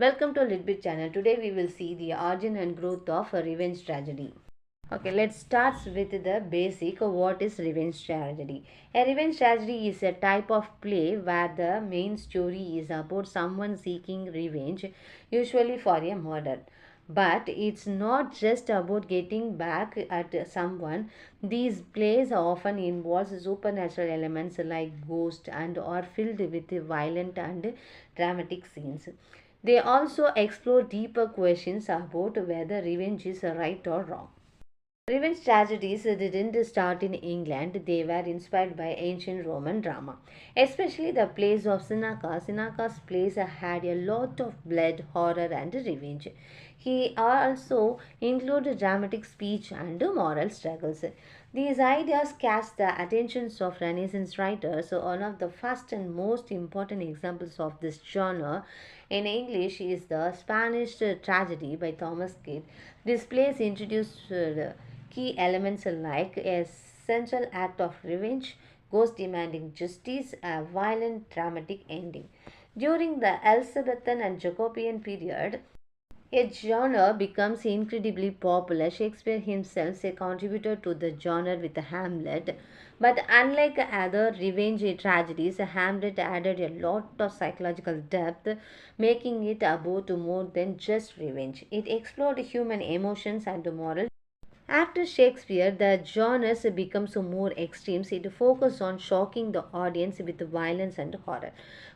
Welcome to Litbit channel. Today we will see the origin and growth of a revenge tragedy. Okay, let's start with the basic. What is revenge tragedy? A revenge tragedy is a type of play where the main story is about someone seeking revenge, usually for a murder. But it's not just about getting back at someone. These plays often involve supernatural elements like ghosts and are filled with violent and dramatic scenes. They also explore deeper questions about whether revenge is right or wrong. Revenge tragedies didn't start in England, they were inspired by ancient Roman drama, especially the plays of Seneca. Seneca's plays had a lot of blood, horror, and revenge. He also included dramatic speech and moral struggles. These ideas catch the attentions of Renaissance writers. One of the first and most important examples of this genre in English is the Spanish tragedy by Thomas Kyd. This play introduced key elements like a central act of revenge, ghost demanding justice, a violent dramatic ending. During the Elizabethan and Jacobean period, a genre becomes incredibly popular. Shakespeare himself a contributor to the genre with Hamlet. But unlike other revenge tragedies, Hamlet added a lot of psychological depth, making it about more than just revenge. It explored human emotions and moral. After Shakespeare, the genres becomes more extreme. It focuses on shocking the audience with violence and horror.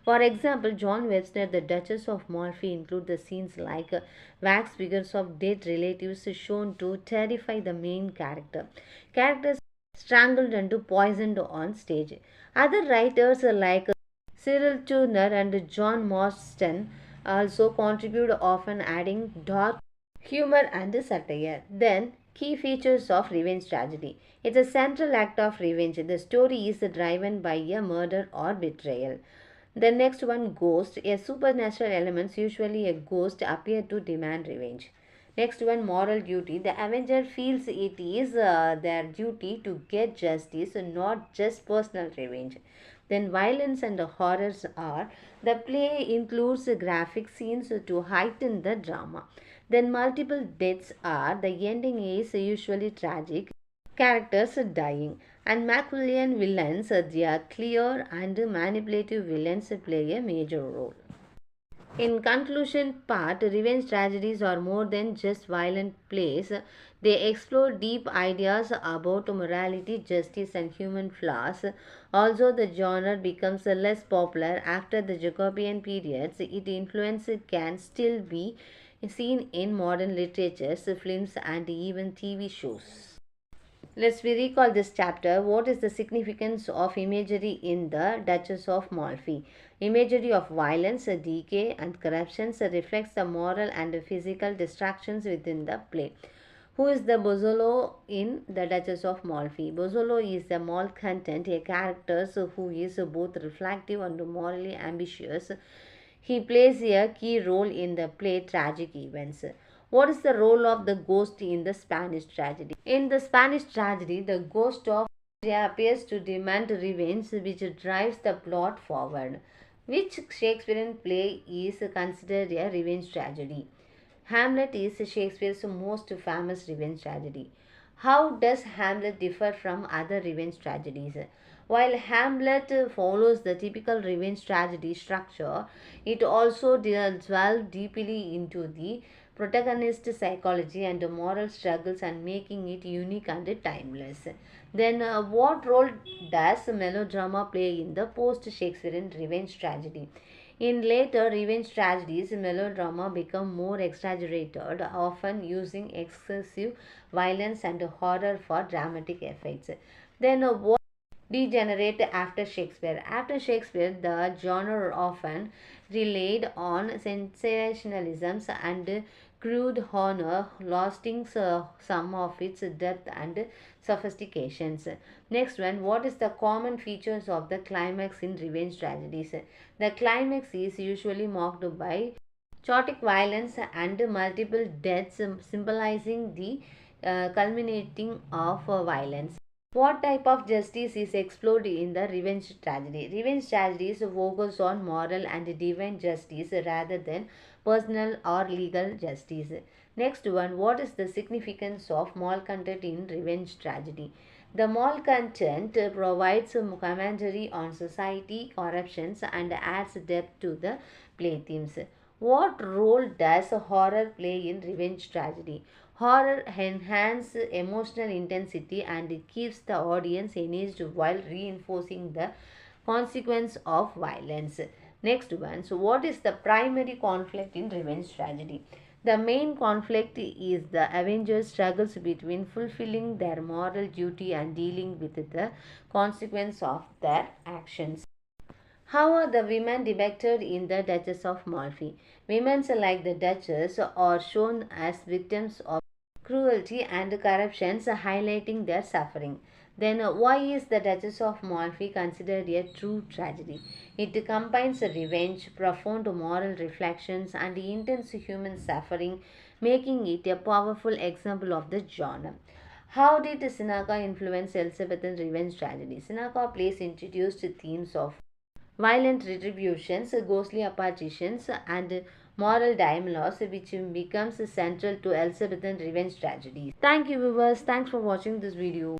For example, John Webster, The Duchess of Malfi include the scenes like wax figures of dead relatives shown to terrify the main character. Characters strangled and poisoned on stage. Other writers like Cyril Turner and John Marston also contribute, often adding dark humor and satire. Then, key features of revenge tragedy. It's a central act of revenge. The story is driven by a murder or betrayal. The next one, ghost. A supernatural elements, usually a ghost, appear to demand revenge. Next one, moral duty. The Avenger feels it is their duty to get justice, not just personal revenge. Then violence and horrors are the play includes graphic scenes to heighten the drama. Then multiple deaths are the ending is usually tragic, characters dying. And Machiavellian villains, they are clear and manipulative villains play a major role. In conclusion part, revenge tragedies are more than just violent plays. They explore deep ideas about morality, justice, and human flaws. Although the genre becomes less popular after the Jacobean periods, its influence can still be seen in modern literatures, films, and even TV shows. Let's we recall this chapter. What is the significance of imagery in the Duchess of Malfi? Imagery of violence, decay, and corruption reflects the moral and physical distractions within the play. Who is the Bozzolo in the Duchess of Malfi? Bozzolo is a malcontent, a character who is both reflective and morally ambitious. He plays a key role in the play tragic events. What is the role of the ghost in the Spanish tragedy? In the Spanish tragedy, the ghost of appears to demand revenge, which drives the plot forward. Which Shakespearean play is considered a revenge tragedy? Hamlet is Shakespeare's most famous revenge tragedy. How does Hamlet differ from other revenge tragedies? While Hamlet follows the typical revenge tragedy structure, it also delves deeply into the protagonist's psychology and moral struggles and making it unique and timeless. Then, what role does melodrama play in the post Shakespearean revenge tragedy? In later revenge tragedies, melodrama become more exaggerated, often using excessive violence and horror for dramatic effects. Then, what degenerate after Shakespeare? After Shakespeare, the genre often relied on sensationalism and crude honor, losing some of its depth and sophistications. Next one, what is the common features of the climax in revenge tragedies? The climax is usually marked by chaotic violence and multiple deaths, symbolizing the culminating of violence. What type of justice is explored in the revenge tragedy? Revenge tragedies focus on moral and divine justice rather than personal or legal justice. Next one, what is the significance of moral content in revenge tragedy? The moral content provides a commentary on society, corruptions, and adds depth to the play themes. What role does horror play in revenge tragedy? Horror enhances emotional intensity and keeps the audience engaged while reinforcing the consequence of violence. Next one. So, what is the primary conflict in revenge tragedy? The main conflict is the Avengers' struggles between fulfilling their moral duty and dealing with the consequence of their actions. How are the women depicted in the Duchess of Malfi? Women like the Duchess are shown as victims of cruelty and corruptions, highlighting their suffering. Then, why is the Duchess of Malfi considered a true tragedy? It combines revenge, profound moral reflections, and intense human suffering, making it a powerful example of the genre. How did Seneca influence Elizabethan revenge tragedy? Seneca plays introduced themes of violent retributions, ghostly apparitions, and moral dilemmas, which becomes central to Elizabethan revenge tragedies. Thank you, viewers. Thanks for watching this video.